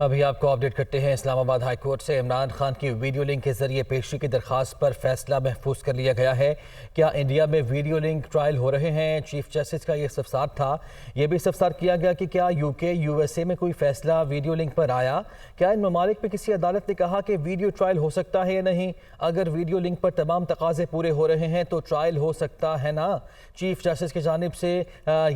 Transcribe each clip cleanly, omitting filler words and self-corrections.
ابھی آپ کو اپڈیٹ کرتے ہیں اسلام آباد ہائی کورٹ سے عمران خان کی ویڈیو لنک کے ذریعے پیشی کی درخواست پر فیصلہ محفوظ کر لیا گیا ہے۔ کیا انڈیا میں ویڈیو لنک ٹرائل ہو رہے ہیں؟ چیف جسٹس کا یہ استفسار تھا۔ یہ بھی استفسار کیا گیا کہ کیا یو کے یو ایس اے میں کوئی فیصلہ ویڈیو لنک پر آیا؟ کیا ان ممالک میں کسی عدالت نے کہا کہ ویڈیو ٹرائل ہو سکتا ہے یا نہیں؟ اگر ویڈیو لنک پر تمام تقاضے پورے ہو رہے ہیں تو ٹرائل ہو سکتا ہے نا؟ چیف جسٹس کی جانب سے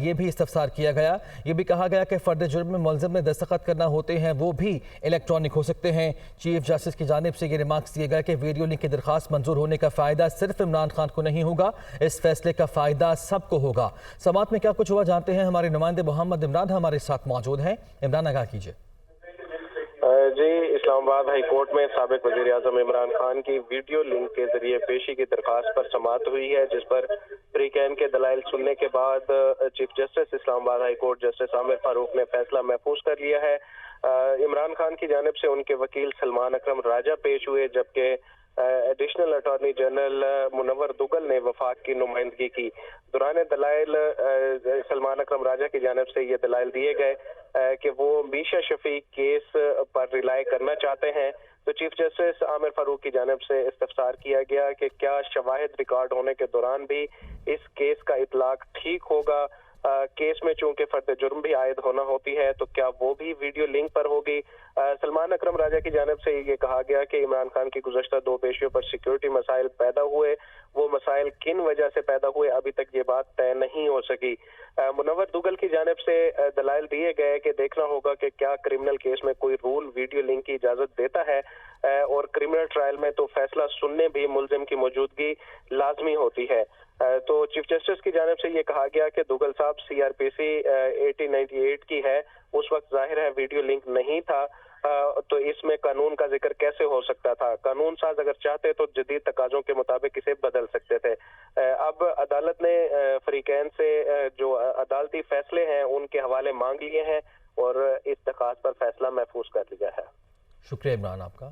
یہ بھی استفسار کیا گیا۔ یہ بھی کہا گیا کہ فرد جرم میں ملزم نے دستخط کرنا ہوتے ہیں وہ بھی الیکٹرانک ہو سکتے ہیں۔ چیف جسٹس کی جانب سے یہ ریمارکس دیے گئے کہ ویڈیو لنک کی درخواست منظور ہونے کا فائدہ صرف عمران خان کو نہیں ہوگا، اس فیصلے کا فائدہ سب کو ہوگا۔ سماعت میں کیا کچھ ہوا جانتے ہیں، ہمارے نمائندے محمد عمران ہمارے ساتھ موجود ہیں۔ عمران آگاہ کیجیے۔ جی، اسلام آباد ہائی کورٹ میں سابق وزیر اعظم عمران خان کی ویڈیو لنک کے ذریعے پیشی کی درخواست پر سماعت ہوئی ہے، جس پر فریقین کے دلائل سننے کے بعد چیف جسٹس اسلام آباد ہائی کورٹ جسٹس عامر فاروق نے فیصلہ محفوظ کر لیا ہے۔ عمران خان کی جانب سے ان کے وکیل سلمان اکرم راجہ پیش ہوئے، جبکہ ایڈیشنل اٹارنی جنرل منور دگل نے وفاق کی نمائندگی کی۔ دوران دلائل سلمان اکرم راجہ کی جانب سے یہ دلائل دیے گئے کہ وہ میشا شفیق کیس پر ریلائی کرنا چاہتے ہیں، تو چیف جسٹس عامر فاروق کی جانب سے استفسار کیا گیا کہ کیا شواہد ریکارڈ ہونے کے دوران بھی اس کیس کا اطلاق ٹھیک ہوگا؟ کیس میں چونکہ فرد جرم بھی عائد ہونا ہوتی ہے تو کیا وہ بھی ویڈیو لنک پر ہوگی؟ سلمان اکرم راجہ کی جانب سے یہ کہا گیا کہ عمران خان کی گزشتہ دو پیشیوں پر سیکیورٹی مسائل پیدا ہوئے، وہ مسائل کن وجہ سے پیدا ہوئے ابھی تک یہ بات طے نہیں ہو سکی۔ منور دگل کی جانب سے دلائل دیے گئے کہ دیکھنا ہوگا کہ کیا کرمنل کیس میں کوئی رول ویڈیو لنک کی اجازت دیتا ہے، اور کرمنل ٹرائل میں تو فیصلہ سننے بھی ملزم کی موجودگی لازمی ہوتی ہے۔ تو چیف جسٹس کی جانب سے یہ کہا گیا کہ دگل صاحب سی آر پی سی 1898 کی ہے، اس وقت ظاہر ہے ویڈیو لنک نہیں تھا، تو اس میں قانون کا ذکر کیسے ہو سکتا تھا؟ قانون ساز اگر چاہتے تو جدید تقاضوں کے مطابق اسے بدل سکتے تھے۔ اب عدالت نے فریقین سے جو عدالتی فیصلے ہیں ان کے حوالے مانگ لیے ہیں اور اس درخواست پر فیصلہ محفوظ کر لیا ہے۔ شکریہ عمران آپ کا۔